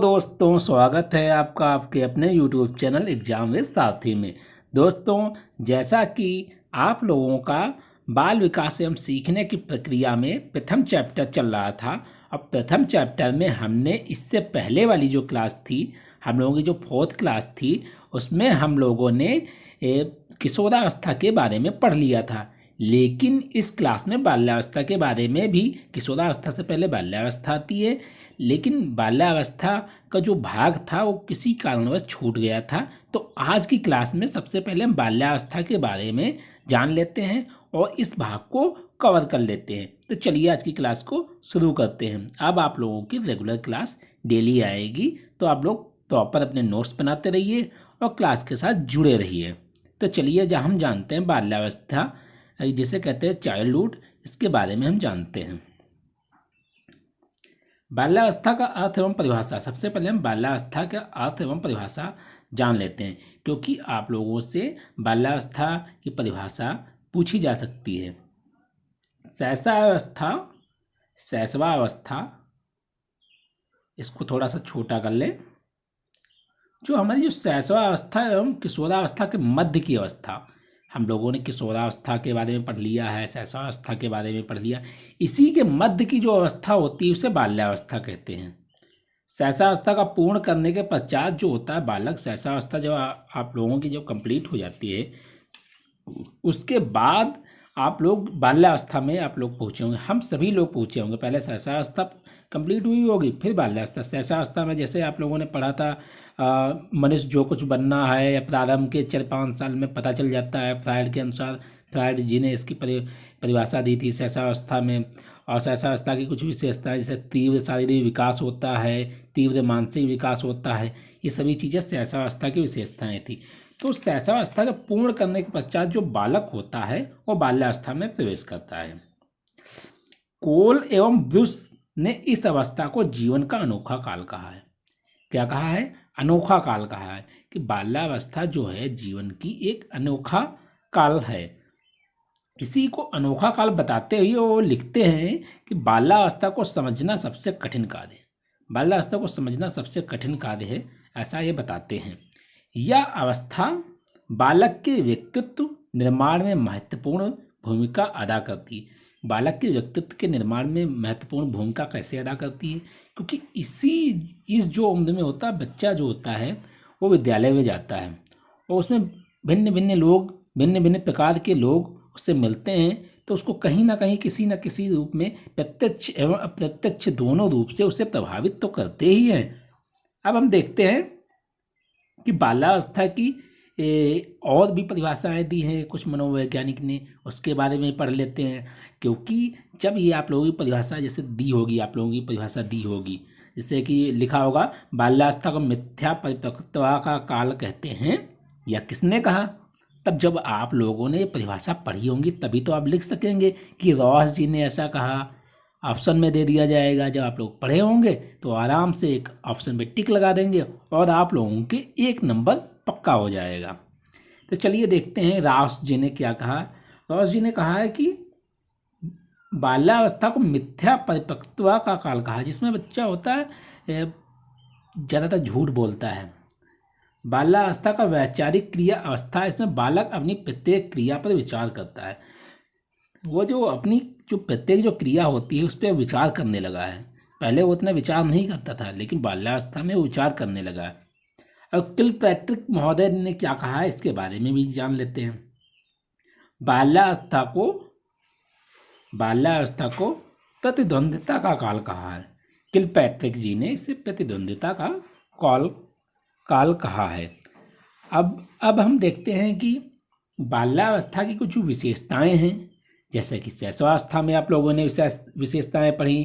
दोस्तों स्वागत है आपका आपके अपने YouTube चैनल एग्जाम विद साथी में। दोस्तों जैसा कि आप लोगों का बाल विकास एवं सीखने की प्रक्रिया में प्रथम चैप्टर चल रहा था। अब प्रथम चैप्टर में हमने इससे पहले वाली जो क्लास थी, हम लोगों की जो 4th क्लास थी, उसमें हम लोगों ने किशोरावस्था के बारे में पढ़ लिया था। लेकिन इस क्लास में बाल्यावस्था के बारे में भी, किशोरावस्था से पहले बाल्यावस्था आती है, लेकिन बाल्यावस्था का जो भाग था वो किसी कारणवश छूट गया था। तो आज की क्लास में सबसे पहले हम बाल्यावस्था के बारे में जान लेते हैं और इस भाग को कवर कर लेते हैं। तो चलिए आज की क्लास को शुरू करते हैं। अब आप लोगों की रेगुलर क्लास डेली आएगी, तो आप लोग प्रॉपर अपने नोट्स बनाते रहिए और क्लास के साथ जुड़े रहिए। तो चलिए जहाँ हम जानते हैं बाल्यावस्था जिसे कहते हैं चाइल्डहुड, इसके बारे में हम जानते हैं। बाल्यावस्था का अर्थ एवं परिभाषा। सबसे पहले हम बाल्यावस्था का अर्थ एवं परिभाषा जान लेते हैं, क्योंकि आप लोगों से बाल्यावस्था की परिभाषा पूछी जा सकती है। शैशवावस्था, शैशवावस्था, इसको थोड़ा सा छोटा कर ले। जो हमारी जो शैशवावस्था एवं किशोरावस्था के मध्य की अवस्था, हम लोगों ने किशोरावस्था के बारे में पढ़ लिया है, शैशवावस्था के बारे में पढ़ लिया, इसी के मध्य की जो अवस्था होती है उसे बाल्यावस्था कहते हैं। शैशवावस्था का पूर्ण करने के पश्चात जो होता है बालक, शैशवावस्था जब आप लोगों की जब कंप्लीट हो जाती है, उसके बाद आप लोग बाल्यावस्था में आप लोग पहुँचे होंगे। हम सभी लोग पहुँचे होंगे। पहले शैशवावस्था कंप्लीट हुई होगी, फिर बाल्यावस्था। शैशवावस्था में जैसे आप लोगों ने पढ़ा था, मनुष्य जो कुछ बनना है या प्रारंभ के 4-5 साल में पता चल जाता है। फ्रायड के अनुसार, फ्रायड जी ने इसकी परिभाषा दी थी शैशवावस्था में। और शैशवावस्था की कुछ विशेषताएं, जैसे तीव्र शारीरिक विकास होता है, तीव्र मानसिक विकास होता है, ये सभी चीज़ें शैशवावस्था की विशेषताएं थी। तो शैशवावस्था के पूर्ण करने के पश्चात जो बालक होता है वो बाल्यावस्था में प्रवेश करता है। कोल एवं ब्रुस ने इस अवस्था को जीवन का अनोखा काल कहा है। क्या कहा है? अनोखा काल कहा है कि बाल्यावस्था जो है जीवन की एक अनोखा काल है। इसी को अनोखा काल बताते हुए वो लिखते हैं कि बाल्यावस्था को समझना सबसे कठिन कार्य है। बाल्यावस्था को समझना सबसे कठिन कार्य है, ऐसा ये बताते हैं। यह अवस्था बालक के व्यक्तित्व निर्माण में महत्वपूर्ण भूमिका अदा करती है। बालक के व्यक्तित्व के निर्माण में महत्वपूर्ण भूमिका कैसे अदा करती है? क्योंकि इस जो उम्र में होता है, बच्चा जो होता है वो विद्यालय में जाता है और उसमें भिन्न भिन्न लोग, भिन्न भिन्न प्रकार के लोग उससे मिलते हैं, तो उसको कहीं ना कहीं किसी न किसी रूप में प्रत्यक्ष एवं अप्रत्यक्ष दोनों रूप से उसे प्रभावित तो करते ही हैं। अब हम देखते हैं कि बाल्यावस्था की और भी परिभाषाएं दी हैं कुछ मनोवैज्ञानिक ने, उसके बारे में पढ़ लेते हैं। क्योंकि जब ये आप लोगों की परिभाषा जैसे दी होगी, आप लोगों की परिभाषा दी होगी, जैसे कि लिखा होगा बाल्यावस्था को मिथ्या परिपक्वता का काल कहते हैं, या किसने कहा? तब जब आप लोगों ने परिभाषा पढ़ी होंगी तभी तो आप लिख सकेंगे कि रॉस जी ने ऐसा कहा। ऑप्शन में दे दिया जाएगा। जब आप लोग पढ़े होंगे तो आराम से एक ऑप्शन पे टिक लगा देंगे और आप लोगों के 1 नंबर पक्का हो जाएगा। तो चलिए देखते हैं रॉस जी ने क्या कहा। रॉस जी ने कहा है कि बाल्यावस्था को मिथ्या परिपक्वता का काल कहा, जिसमें बच्चा होता है ज़्यादातर झूठ बोलता है। बाल्यावस्था का वैचारिक क्रिया अवस्था, इसमें बालक अपनी प्रत्येक क्रिया पर विचार करता है। वो जो अपनी जो प्रत्येक जो क्रिया होती है उस पर विचार करने लगा है। पहले वो उतना विचार नहीं करता था, लेकिन बाल्यावस्था में वो विचार करने लगा है। और किलपैट्रिक महोदय ने क्या कहा है इसके बारे में भी जान लेते हैं। बाल्यावस्था को प्रतिद्वंद्विता का काल कहा है। किलपैट्रिक जी ने इसे प्रतिद्वंद्विता का काल कहा है। अब हम देखते हैं कि बाल्यावस्था की कुछ विशेषताएं हैं। जैसे कि शैशवावस्था में आप लोगों ने विशेषताएं पढ़ी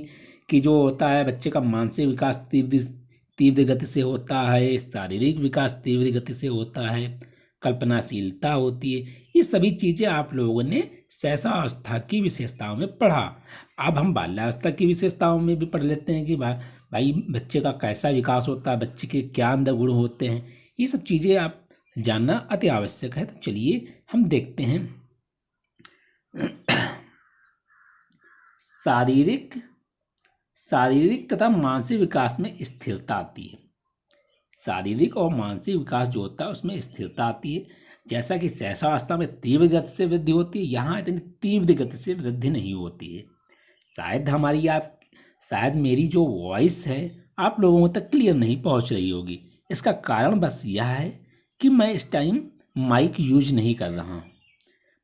कि जो होता है बच्चे का मानसिक विकास तीव्र गति से होता है, शारीरिक विकास तीव्र गति से होता है, कल्पनाशीलता होती है। ये सभी चीज़ें आप लोगों ने शैशवावस्था की विशेषताओं में पढ़ा। अब हम बाल्यावस्था की विशेषताओं में भी पढ़ लेते हैं कि भाई बच्चे का कैसा विकास होता है, बच्चे के क्या अंदर गुण होते हैं। ये सब चीज़ें आप जानना अति आवश्यक है। तो चलिए हम देखते हैं। शारीरिक तथा मानसिक विकास में स्थिरता आती है। शारीरिक और मानसिक विकास जो होता है उसमें स्थिरता आती है। जैसा कि शैशवावस्था में तीव्र गति से वृद्धि होती है, यहाँ इतनी तीव्र गति से वृद्धि नहीं होती है। शायद मेरी जो वॉइस है आप लोगों तक क्लियर नहीं पहुंच रही होगी। इसका कारण बस यह है कि मैं इस टाइम माइक यूज नहीं कर रहा हूँ।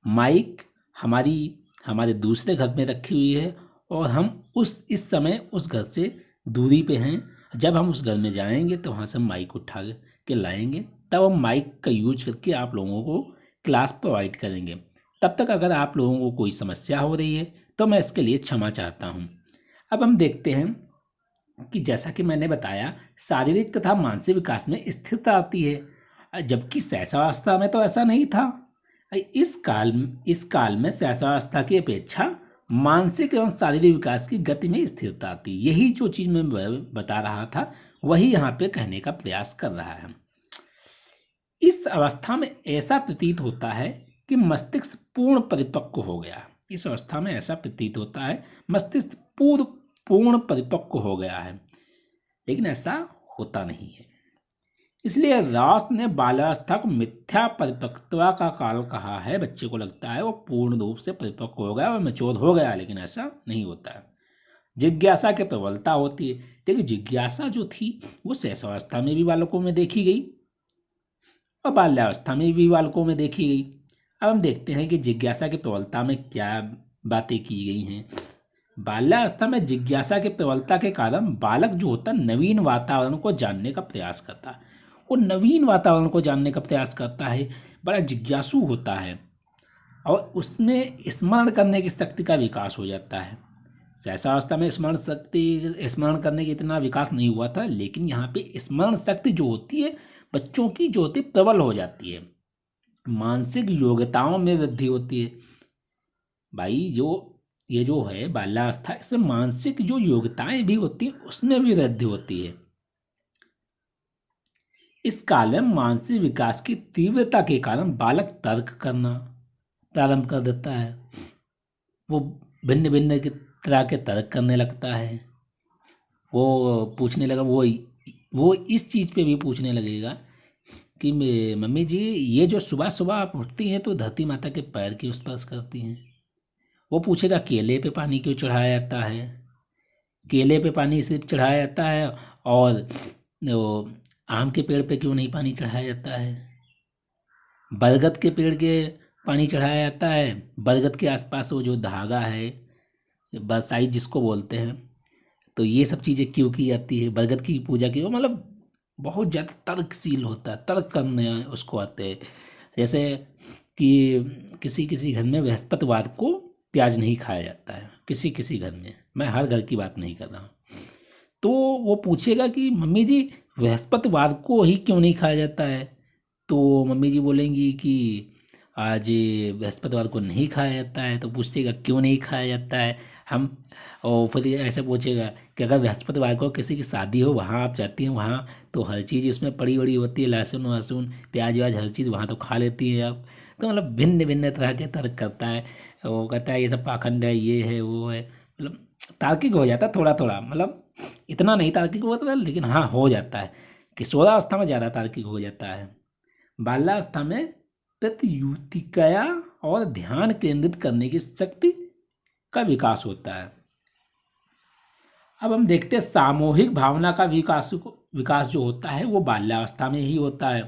माइक हमारे दूसरे घर में रखी हुई है और हम इस समय उस घर से दूरी पे हैं। जब हम उस घर में जाएंगे तो वहाँ से माइक उठा के लाएंगे, तब हम माइक का यूज करके आप लोगों को क्लास प्रोवाइड करेंगे। तब तक अगर आप लोगों को कोई समस्या हो रही है तो मैं इसके लिए क्षमा चाहता हूँ। अब हम देखते हैं कि जैसा कि मैंने बताया, शारीरिक तथा मानसिक विकास में स्थिरता आती है, जबकि शैशवावस्था में तो ऐसा नहीं था। इस काल में शैशवावस्था की अपेक्षा मानसिक एवं शारीरिक विकास की गति में स्थिरता आती है। यही जो चीज़ मैं बता रहा था वही यहाँ पे कहने का प्रयास कर रहा है। इस अवस्था में ऐसा प्रतीत होता है कि मस्तिष्क पूर्ण परिपक्व हो गया। इस अवस्था में ऐसा प्रतीत होता है मस्तिष्क पूर्ण परिपक्व हो गया है, लेकिन ऐसा होता नहीं है। इसलिए रॉस ने बाल्यावस्था को मिथ्या परिपक्वता का काल कहा है। बच्चे को लगता है वो पूर्ण रूप से परिपक्व हो गया और मैच्योर हो गया, लेकिन ऐसा नहीं होता है। जिज्ञासा की प्रबलता होती है, लेकिन जिज्ञासा जो थी वो शैशवावस्था में भी बालकों में देखी गई और बाल्यावस्था में भी बालकों में देखी गई। अब हम देखते हैं कि जिज्ञासा की प्रबलता में क्या बातें की गई हैं। बाल्यावस्था में जिज्ञासा की प्रबलता के कारण बालक जो होता है नवीन वातावरण को जानने का प्रयास करता है। वो नवीन वातावरण को जानने का प्रयास करता है, बड़ा जिज्ञासु होता है और उसमें स्मरण करने की शक्ति का विकास हो जाता है। शैशवावस्था में स्मरण करने की इतना विकास नहीं हुआ था, लेकिन यहाँ पे स्मरण शक्ति जो होती है बच्चों की जो होती है प्रबल हो जाती है। मानसिक योग्यताओं में वृद्धि होती है। भाई ये जो है बाल्यावस्था, इसमें मानसिक जो योग्यताएं भी होती हैं उसमें भी वृद्धि होती है। इस काल में मानसिक विकास की तीव्रता के कारण बालक तर्क करना प्रारंभ कर देता है। वो भिन्न भिन्न की तरह के तर्क करने लगता है। वो पूछने लगा, वो इस चीज़ पे भी पूछने लगेगा कि मम्मी जी ये जो सुबह सुबह आप उठती हैं तो धरती माता के पैर क्यों स्पर्श करती हैं। वो पूछेगा केले पे पानी क्यों चढ़ाया जाता है, केले पे पानी सिर्फ चढ़ाया जाता है और वो आम के पेड़ पे क्यों नहीं पानी चढ़ाया जाता है, बरगद के पेड़ के पानी चढ़ाया जाता है, बरगद के आसपास वो जो धागा है बरसाई जिसको बोलते हैं, तो ये सब चीज़ें क्यों की जाती है, बरगद की पूजा की। मतलब बहुत ज़्यादा तर्कशील होता है, तर्क करने उसको आते हैं। जैसे कि किसी किसी घर में बृहस्पतिवार को प्याज नहीं खाया जाता है, किसी किसी घर में, मैं हर घर की बात नहीं कर रहा हूँ। तो वो पूछेगा कि मम्मी जी बृहस्पतिवार को ही क्यों नहीं खाया जाता है, तो मम्मी जी बोलेंगी कि आज बृहस्पतिवार को नहीं खाया जाता है। तो पूछेगा क्यों नहीं खाया जाता है हम, और फिर ऐसे पूछेगा कि अगर बृहस्पतिवार को किसी की शादी हो, वहाँ आप जाती हैं, वहाँ तो हर चीज़ उसमें पड़ी बड़ी होती है, लहसुन वहसुन प्याज व्याज हर चीज़ वहाँ तो खा लेती हैं आप। तो मतलब भिन्न भिन्न तरह के तर्क करता है। वो कहता है ये सब पाखंड है, ये है वो है, मतलब तार्किक हो जाता है थोड़ा थोड़ा, मतलब इतना नहीं तार्किक होता है, लेकिन हाँ हो जाता है। किशोरावस्था में ज़्यादा तार्किक हो जाता है। बाल्यावस्था में प्रत्युतिकया और ध्यान केंद्रित करने की शक्ति का विकास होता है। अब हम देखते हैं सामूहिक भावना का विकास जो होता है वो बाल्यावस्था में ही होता है।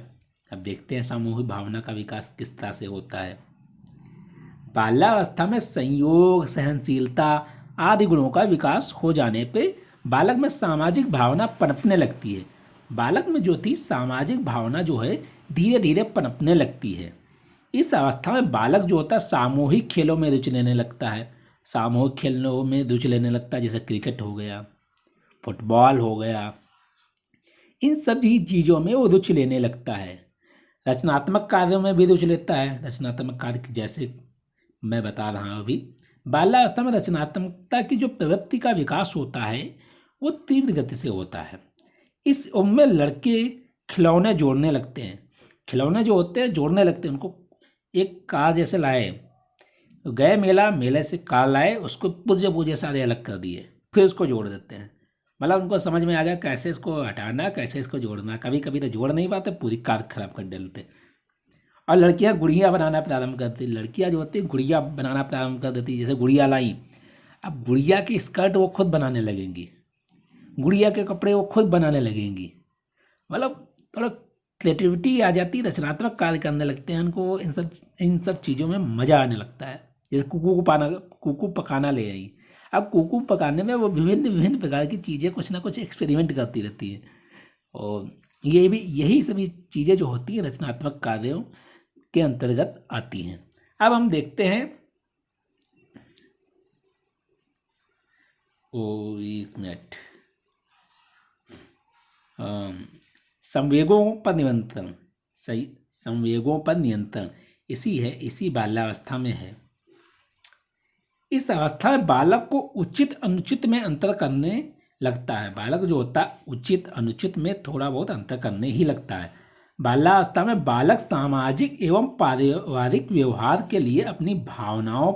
अब देखते हैं सामूहिक भावना का विकास किस तरह से होता है। बाल्यावस्था में संयोग, सहनशीलता आदि गुणों का विकास हो जाने पे बालक में सामाजिक भावना पनपने लगती है। बालक में जो थी सामाजिक भावना जो है धीरे धीरे पनपने लगती है। इस अवस्था में बालक जो होता है सामूहिक खेलों में रुचि लेने लगता है। सामूहिक खेलों में रुचि लेने लगता है, जैसे क्रिकेट हो गया, फुटबॉल हो गया, इन सभी चीज़ों में वो रुचि लेने लगता है। रचनात्मक कार्यों में भी रुचि लेता है। रचनात्मक कार्य जैसे मैं बता रहा हूँ अभी, बाल्यावस्था में रचनात्मकता की जो प्रवृत्ति का विकास होता है वो तीव्र गति से होता है। इस उम्र में लड़के खिलौने जोड़ने लगते हैं। खिलौने जो होते हैं जोड़ने लगते हैं। उनको एक कार जैसे लाए, तो गए मेले से कार लाए, उसको पुर्जे पुर्जे सारे अलग कर दिए, फिर उसको जोड़ देते हैं। मतलब उनको समझ में आ गया कैसे इसको हटाना, कैसे इसको जोड़ना। कभी कभी तो जोड़ नहीं पाते, पूरी कार खराब कर डालते। और लड़कियां गुड़िया बनाना प्रारंभ करती, लड़कियां जो होती है गुड़िया बनाना प्रारंभ कर देती, जैसे गुड़िया लाई, अब गुड़िया की स्कर्ट वो खुद बनाने लगेंगी, गुड़िया के कपड़े वो खुद बनाने लगेंगी। मतलब थोड़ा क्रिएटिविटी आ जाती है, रचनात्मक कार्य करने लगते हैं, उनको इन सब चीज़ों में मज़ा आने लगता है। जैसे कुकू पकाना ले आई, अब कुकू पकाने में वो विभिन्न विभिन्न प्रकार की चीज़ें कुछ ना कुछ एक्सपेरिमेंट करती रहती है। और ये भी यही सभी चीज़ें जो होती हैं रचनात्मक कार्यों के अंतर्गत आती हैं। अब हम देखते हैं, ओ एक मिनट, संवेगों पर नियंत्रण, सही, संवेगों पर नियंत्रण इसी है, इसी बाल्यावस्था में है। इस अवस्था में बालक को उचित अनुचित में अंतर करने लगता है। बालक जो होता है उचित अनुचित में थोड़ा बहुत अंतर करने ही लगता है। बाल्यावस्था में बालक सामाजिक एवं पारिवारिक व्यवहार के लिए अपनी भावनाओं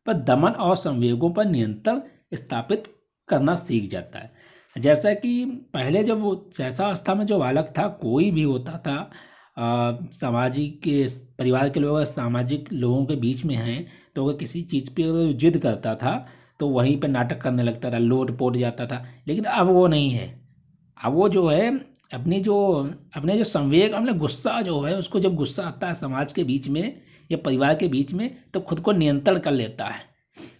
पर दमन और संवेगों पर नियंत्रण स्थापित करना सीख जाता है। जैसा कि पहले जब वो शैशवावस्था में जो बालक था, कोई भी होता था, सामाजिक के परिवार के लोग सामाजिक लोगों के बीच में हैं, तो अगर किसी चीज़ पे अगर जिद करता था तो वहीं पे नाटक करने लगता था, लोट पोट जाता था। लेकिन अब वो नहीं है। अब वो जो है अपने जो संवेग, अपने गुस्सा जो है, उसको जब गुस्सा आता है समाज के बीच में या परिवार के बीच में, तो खुद को नियंत्रण कर लेता है।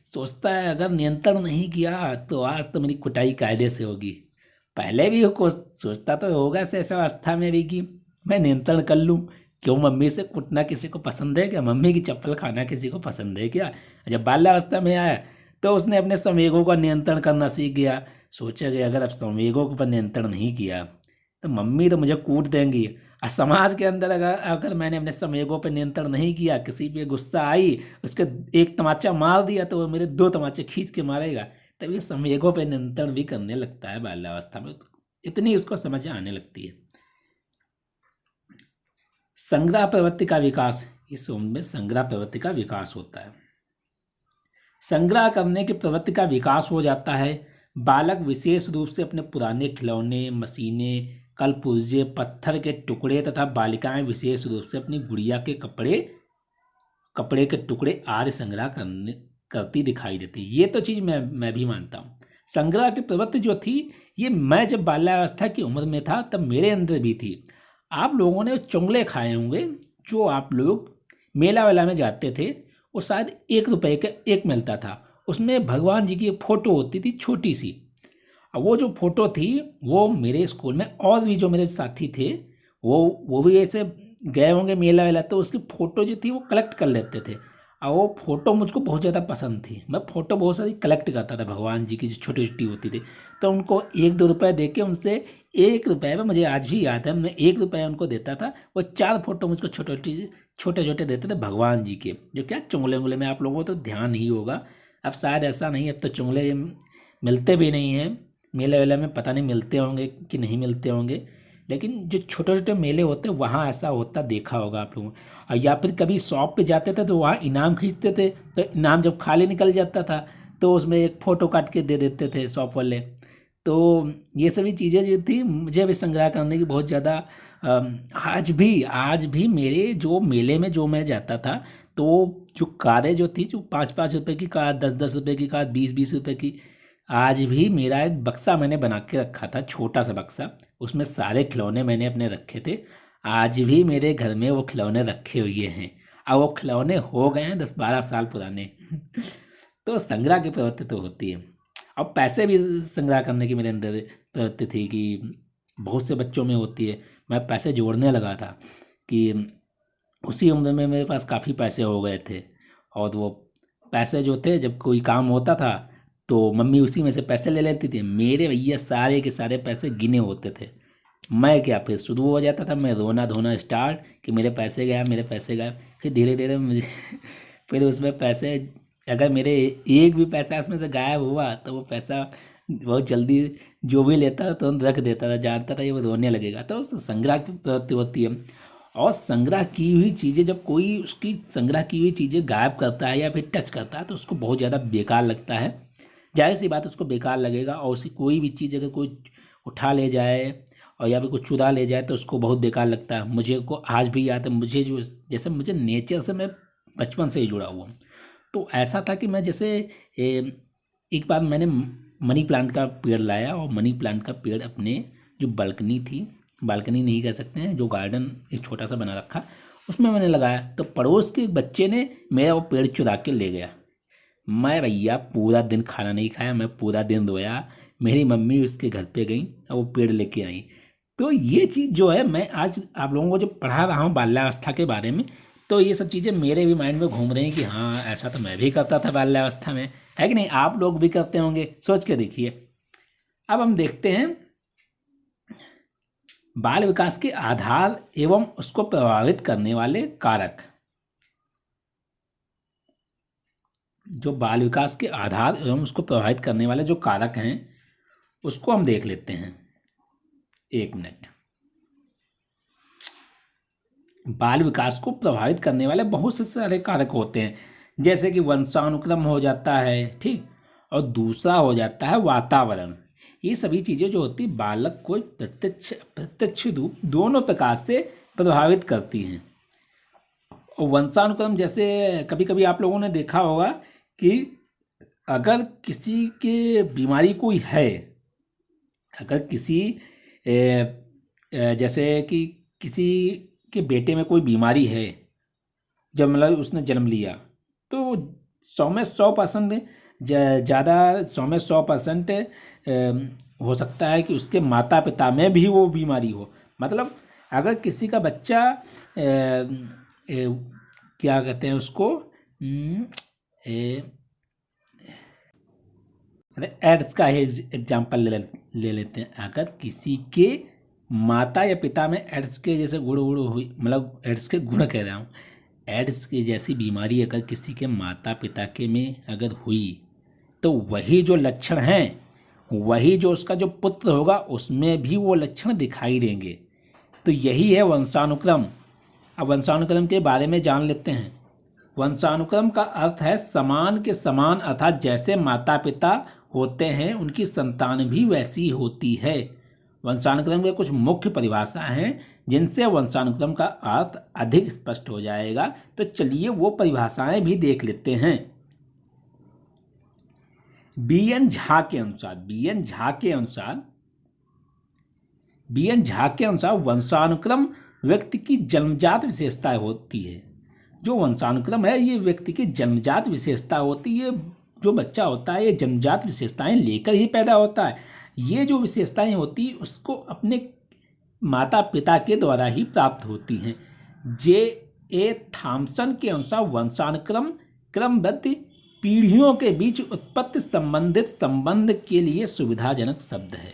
सोचता है अगर नियंत्रण नहीं किया तो आज तो मेरी कुटाई कायदे से होगी। पहले भी वो सोचता तो होगा ऐसा अवस्था में भी कि मैं नियंत्रण कर लूँ, क्यों मम्मी से कुटना किसी को पसंद है क्या, मम्मी की चप्पल खाना किसी को पसंद है क्या। जब बाल्यावस्था में आया तो उसने अपने संवेगों का नियंत्रण करना सीख गया। सोचा कि अगर अब संवेगों पर नियंत्रण नहीं किया तो मम्मी तो मुझे कूट देंगी, और समाज के अंदर अगर अगर मैंने अपने संवेगों पर नियंत्रण नहीं किया, किसी पे गुस्सा आई, उसके एक तमाचा मार दिया तो वो मेरे 2 तमाचे खींच के मारेगा। तभी संवेगों पर नियंत्रण भी करने लगता है बाल्यावस्था में, इतनी उसको समझ आने लगती है। संग्रह प्रवृत्ति का विकास, इस उम्र में संग्रह प्रवृत्ति का विकास होता है। संग्रह करने की प्रवृत्ति का विकास हो जाता है। बालक विशेष रूप से अपने पुराने खिलौने, मशीनें, कलपुर्जे, पत्थर के टुकड़े तथा बालिकाएं विशेष रूप से अपनी गुड़िया के कपड़े के टुकड़े आदि संग्रह करती दिखाई देती। ये तो चीज़ मैं भी मानता हूँ। संग्रह की प्रवृत्ति जो थी, ये मैं जब बाल्यावस्था की उम्र में था तब मेरे अंदर भी थी। आप लोगों ने चुंगले खाए होंगे, जो आप लोग मेला वेला में जाते थे, वो शायद 1 रुपए का एक मिलता था, उसमें भगवान जी की फ़ोटो होती थी छोटी सी। अब वो जो फ़ोटो थी, वो मेरे स्कूल में और भी जो मेरे साथी थे, वो भी ऐसे गए होंगे मेला वेला, तो उसकी फ़ोटो जो थी वो कलेक्ट कर लेते थे। और वो फ़ोटो मुझको बहुत ज़्यादा पसंद थी, मैं फ़ोटो बहुत सारी कलेक्ट करता था भगवान जी की, जो छोटी छोटी होती थी। तो उनको 1-2 रुपये दे के उनसे 1 रुपये में, मुझे आज भी याद है, मैं 1 रुपये उनको देता था, वो 4 फोटो मुझको छोटे छोटे देते थे भगवान जी के, जो क्या चुंगले उंगले में आप लोगों को तो ध्यान ही होगा। अब शायद ऐसा नहीं, अब तो चुंगले मिलते भी नहीं हैं मेले वेले में, पता नहीं मिलते होंगे कि नहीं मिलते होंगे। लेकिन जो छोटे छोटे मेले होते हैं वहाँ ऐसा होता देखा होगा आप लोगों। और या फिर कभी शॉप पे जाते थे तो वहाँ इनाम खींचते थे, तो इनाम जब खाली निकल जाता था तो उसमें एक फ़ोटो काट के दे देते थे शॉप वाले। तो ये सभी चीज़ें जो थी, मुझे भी संग्रह करने की बहुत ज़्यादा, आज भी मेरे जो मेले में जो मैं जाता था, तो जो कारें जो थी, जो 5-5 रुपए की कार, 10-10 रुपए की कार, 20-20 रुपए की, आज भी मेरा एक बक्सा मैंने बना के रखा था, छोटा सा बक्सा, उसमें सारे खिलौने मैंने अपने रखे थे। आज भी मेरे घर में वो खिलौने रखे हुए हैं, और वो खिलौने हो गए हैं 10-12 साल पुराने। तो संग्रह की प्रवृत्ति तो होती है। अब पैसे भी संग्रह करने की मेरे अंदर प्रवृत्ति थी कि बहुत से बच्चों में होती है। मैं पैसे जोड़ने लगा था कि उसी उम्र में मेरे पास काफ़ी पैसे हो गए थे, और वो पैसे जो थे जब कोई काम होता था तो मम्मी उसी में से पैसे ले लेती थी। मेरे भैया सारे के सारे पैसे गिने होते थे। मैं क्या, फिर शुरू हो जाता था मैं रोना धोना स्टार्ट कि मेरे पैसे गए, मेरे पैसे गए। फिर धीरे धीरे मुझे फिर उसमें पैसे, अगर मेरे एक भी पैसा उसमें से गायब हुआ तो वो पैसा बहुत जल्दी जो भी लेता था तुरंत रख देता था, जानता था ये वो रोने लगेगा। तो संग्रह की प्रवृत्ति होती है। और संग्रह की हुई चीज़ें, जब कोई उसकी संग्रह की हुई चीज़ें गायब करता है या फिर टच करता है तो उसको बहुत ज़्यादा बेकार लगता है। जाहिर सी बात उसको बेकार लगेगा, और उसी कोई भी चीज़ अगर कोई उठा ले जाए और या फिर कुछ चुरा ले जाए तो उसको बहुत बेकार लगता है। मुझे को आज भी याद है, मुझे जो जैसे मुझे नेचर से मैं बचपन से ही जुड़ा हुआ हूँ। तो ऐसा था कि मैं जैसे एक बार मैंने मनी प्लांट का पेड़ लाया, और मनी प्लांट का पेड़ अपने जो बालकनी थी, बालकनी नहीं कह सकते हैं, जो गार्डन एक छोटा सा बना रखा, उसमें मैंने लगाया। तो पड़ोस के एक बच्चे ने मेरा वो पेड़ चुरा के ले गया। मैं भैया पूरा दिन खाना नहीं खाया, मैं पूरा दिन रोया। मेरी मम्मी उसके घर पे गई और वो पेड़ लेके आई। तो ये चीज़ जो है, मैं आज आप लोगों को जो पढ़ा रहा हूँ बाल्यावस्था के बारे में, तो ये सब चीज़ें मेरे भी माइंड में घूम रही हैं कि हाँ, ऐसा तो मैं भी करता था बाल्यावस्था में, है कि नहीं? आप लोग भी करते होंगे, सोच के देखिए। अब हम देखते हैं बाल विकास के आधार एवं उसको प्रभावित करने वाले कारक। जो बाल विकास के आधार एवं उसको प्रभावित करने वाले जो कारक हैं, उसको हम देख लेते हैं। एक मिनट। बाल विकास को प्रभावित करने वाले बहुत से सारे कारक होते हैं, जैसे कि वंशानुक्रम हो जाता है, ठीक, और दूसरा हो जाता है वातावरण। ये सभी चीज़ें जो होती बालक को प्रत्यक्ष प्रत्यक्ष रूप दोनों प्रकार से प्रभावित करती हैं। और वंशानुक्रम, जैसे कभी कभी आप लोगों ने देखा होगा कि अगर किसी के बीमारी कोई है, अगर किसी जैसे कि किसी के बेटे में कोई बीमारी है, जब मतलब उसने जन्म लिया, तो 100% ज़्यादा 100% हो सकता है कि उसके माता पिता में भी वो बीमारी हो। मतलब अगर किसी का बच्चा क्या कहते हैं उसको, एड्स का एग्जाम्पल ले लेते हैं। अगर किसी के माता या पिता में एड्स के जैसे गुण हुई, मतलब एड्स के गुण कह रहा हूँ, एड्स की जैसी बीमारी अगर किसी के माता पिता के में अगर हुई, तो वही जो लक्षण हैं, वही जो उसका जो पुत्र होगा उसमें भी वो लक्षण दिखाई देंगे। तो यही है वंशानुक्रम। अब वंशानुक्रम के बारे में जान लेते हैं। वंशानुक्रम का अर्थ है समान के समान, अर्थात जैसे माता पिता होते हैं उनकी संतान भी वैसी होती है। वंशानुक्रम के कुछ मुख्य परिभाषा हैं जिनसे वंशानुक्रम का अर्थ अधिक स्पष्ट हो जाएगा। तो चलिए वो परिभाषाएं भी देख लेते हैं। बी.एन. झा के अनुसार वंशानुक्रम व्यक्ति की जन्मजात विशेषताएं होती है। जो वंशानुक्रम है ये व्यक्ति की जन्मजात विशेषता होती है। जो बच्चा होता है ये जन्मजात विशेषताएं लेकर ही पैदा होता है। ये जो विशेषताएं होती है उसको अपने माता पिता के द्वारा ही प्राप्त होती हैं। J.A. थॉमसन के अनुसार वंशानुक्रम क्रमबद्ध पीढ़ियों के बीच उत्पत्ति संबंधित संबंध के लिए सुविधाजनक शब्द है।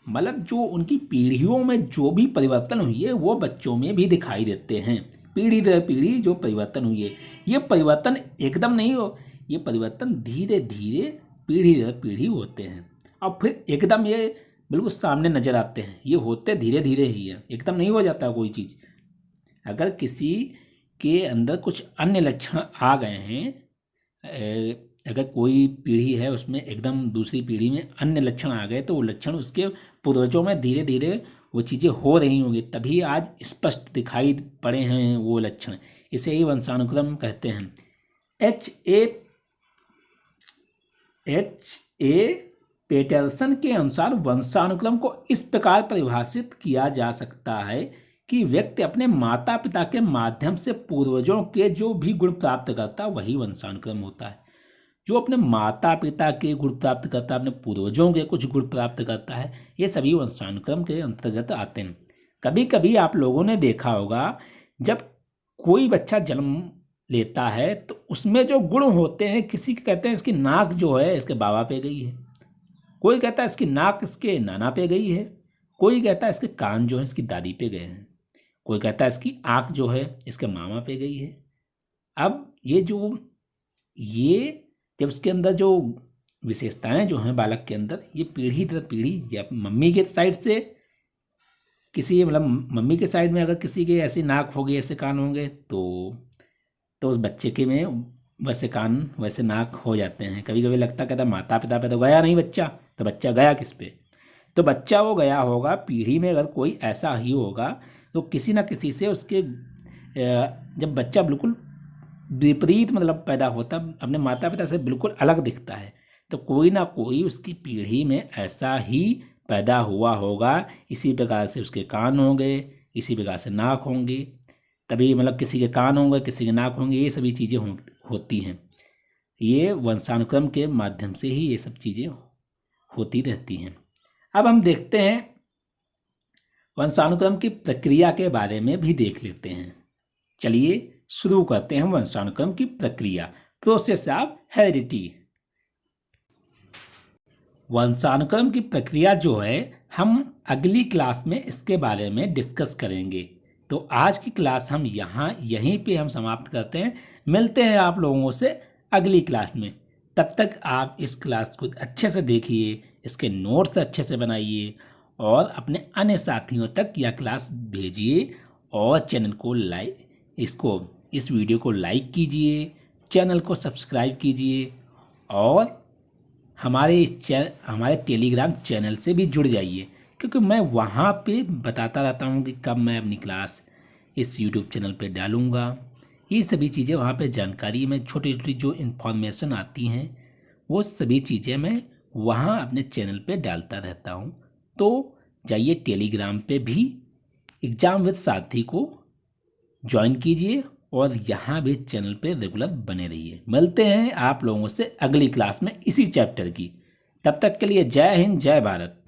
मतलब जो उनकी पीढ़ियों में जो भी परिवर्तन हुई है वो बच्चों में भी दिखाई देते हैं। पीढ़ी दर पीढ़ी जो परिवर्तन हुई है, ये परिवर्तन एकदम नहीं हो, ये परिवर्तन धीरे धीरे पीढ़ी दर पीढ़ी होते हैं, और फिर एकदम ये बिल्कुल सामने नजर आते हैं। ये होते धीरे धीरे ही है, एकदम नहीं हो जाता कोई चीज़। अगर किसी के अंदर कुछ अन्य लक्षण आ गए हैं, अगर कोई पीढ़ी है उसमें एकदम दूसरी पीढ़ी में अन्य लक्षण आ गए, तो वो लक्षण उसके पूर्वजों में धीरे धीरे वो चीज़ें हो रही होंगी, तभी आज स्पष्ट दिखाई पड़े हैं वो लक्षण। इसे ही वंशानुक्रम कहते हैं। H.A. पेटरसन के अनुसार वंशानुक्रम को इस प्रकार परिभाषित किया जा सकता है कि व्यक्ति अपने माता पिता के माध्यम से पूर्वजों के जो भी गुण प्राप्त करता वही वंशानुक्रम होता है। जो अपने माता पिता के गुण प्राप्त करता है, अपने पूर्वजों के कुछ गुण प्राप्त करता है, ये सभी वंशानुक्रम के अंतर्गत आते हैं। कभी कभी आप लोगों ने देखा होगा, जब कोई बच्चा जन्म लेता है तो उसमें जो गुण होते हैं, किसी के कहते हैं इसकी नाक जो है इसके बाबा पे गई है, कोई कहता है इसकी नाक इसके नाना पे गई है, कोई कहता है इसके कान जो है इसकी दादी पे गए हैं, कोई कहता है इसकी आँख जो है इसके मामा पे गई है। अब ये जब उसके अंदर जो विशेषताएं जो हैं बालक के अंदर, ये पीढ़ी दर पीढ़ी, या मम्मी के साइड से किसी, मतलब मम्मी के साइड में अगर किसी के ऐसी नाक होगी, ऐसे कान होंगे, तो उस बच्चे के में वैसे कान वैसे नाक हो जाते हैं। कभी कभी लगता कहता माता पिता पे तो गया नहीं बच्चा, तो बच्चा गया किस पे? तो बच्चा वो गया होगा पीढ़ी में, अगर कोई ऐसा ही होगा तो किसी ना किसी से उसके जब बच्चा बिल्कुल विपरीत मतलब पैदा होता, अपने माता पिता से बिल्कुल अलग दिखता है, तो कोई ना कोई उसकी पीढ़ी में ऐसा ही पैदा हुआ होगा। इसी प्रकार से उसके कान होंगे, इसी प्रकार से नाक होंगी, तभी मतलब किसी के कान होंगे किसी के नाक होंगे, ये सभी चीज़ें होती हैं। ये वंशानुक्रम के माध्यम से ही ये सब चीज़ें होती रहती हैं। अब हम देखते हैं वंशानुक्रम की प्रक्रिया के बारे में भी देख लेते हैं। चलिए शुरू करते हैं वंशानुक्रम की प्रक्रिया, प्रोसेस ऑफ हेरिडिटी। वंशानुक्रम की प्रक्रिया जो है हम अगली क्लास में इसके बारे में डिस्कस करेंगे। तो आज की क्लास हम यहीं पे हम समाप्त करते हैं। मिलते हैं आप लोगों से अगली क्लास में। तब तक आप इस क्लास को अच्छे से देखिए, इसके नोट्स अच्छे से बनाइए और अपने अन्य साथियों तक यह क्लास भेजिए और चैनल को इस वीडियो को लाइक कीजिए, चैनल को सब्सक्राइब कीजिए और हमारे टेलीग्राम चैनल से भी जुड़ जाइए, क्योंकि मैं वहाँ पे बताता रहता हूँ कि कब मैं अपनी क्लास इस यूट्यूब चैनल पे डालूँगा। ये सभी चीज़ें वहाँ पे जानकारी में छोटी छोटी जो इन्फॉर्मेशन आती हैं वो सभी चीज़ें मैं वहाँ अपने चैनल पे डालता रहता हूँ। तो जाइए टेलीग्राम पे भी एग्ज़ाम विद साथी को ज्वाइन कीजिए और यहाँ भी चैनल पे रेगुलर बने रहिए। मिलते हैं आप लोगों से अगली क्लास में इसी चैप्टर की। तब तक के लिए जय हिंद जय भारत।